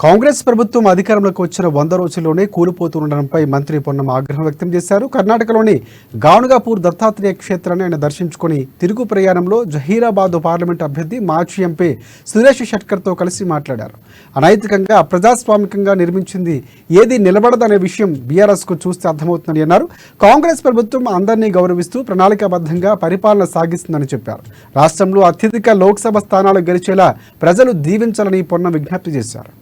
కాంగ్రెస్ ప్రభుత్వం అధికారంలోకి వచ్చిన 100 రోజుల్లోనే కూలిపోతుండడంపై మంత్రి పొన్నం ఆగ్రహం వ్యక్తం చేశారు. కర్ణాటకలోని గానుగాపూర్ దత్తాత్రేయ క్షేత్రాన్ని ఆయన దర్శించుకుని తిరుగు ప్రయాణంలో జహీరాబాద్ పార్లమెంట్ అభ్యర్థి మాజీ ఎంపీ సురేష్ షట్కర్తో కలిసి మాట్లాడారు. అనైతికంగా అప్రజాస్వామికంగా నిర్మించింది ఏది నిలబడదనే విషయం బీఆర్ఎస్కు చూస్తే అర్థమవుతుందని అన్నారు. కాంగ్రెస్ ప్రభుత్వం అందరినీ గౌరవిస్తూ ప్రణాళికాబద్ధంగా పరిపాలన సాగిస్తుందని చెప్పారు. రాష్ట్రంలో అత్యధిక లోక్సభ స్థానాలు గెలిచేలా ప్రజలు దీవించాలని పొన్నం విజ్ఞప్తి చేశారు.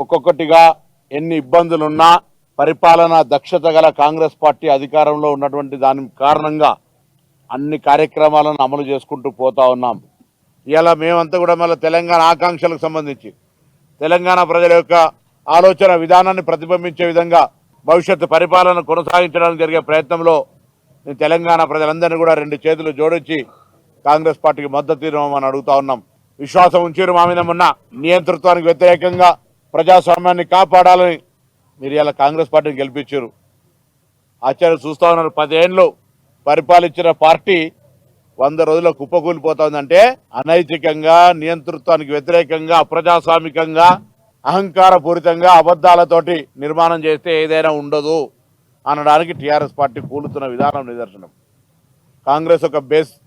ఒక్కొక్కటిగా ఎన్ని ఇబ్బందులున్నా పరిపాలన దక్షత గల కాంగ్రెస్ పార్టీ అధికారంలో ఉన్నటువంటి దాని కారణంగా అన్ని కార్యక్రమాలను అమలు చేసుకుంటూ పోతా ఉన్నాం. ఇలా మేమంతా కూడా మళ్ళీ తెలంగాణ ఆకాంక్షలకు సంబంధించి తెలంగాణ ప్రజల యొక్క ఆలోచన విధానాన్ని ప్రతిబింబించే విధంగా భవిష్యత్తు పరిపాలన కొనసాగించడానికి జరిగే ప్రయత్నంలో తెలంగాణ ప్రజలందరినీ కూడా 2 చేతులు జోడించి కాంగ్రెస్ పార్టీకి మద్దతు ఇవ్వమని అడుగుతా ఉన్నాం. విశ్వాసం ఉంచారు మా మీద ఉన్న నియంతృత్వానికి వ్యతిరేకంగా ప్రజాస్వామ్యాన్ని కాపాడాలని మీరు ఇలా కాంగ్రెస్ పార్టీని గెలిపించారు. ఆచార్య చూస్తా ఉన్నారు, 10 ఏళ్ళు పరిపాలించిన పార్టీ 100 రోజుల్లో కుప్పకూలిపోతా ఉందంటే అనైతికంగా, నియంతృత్వానికి వ్యతిరేకంగా, అప్రజాస్వామికంగా, అహంకారపూరితంగా అబద్ధాలతోటి నిర్మాణం చేస్తే ఏదైనా ఉండదు అనడానికి టీఆర్ఎస్ పార్టీ కూలుతున్న విధానం నిదర్శనం. కాంగ్రెస్ ఒక బేసిక్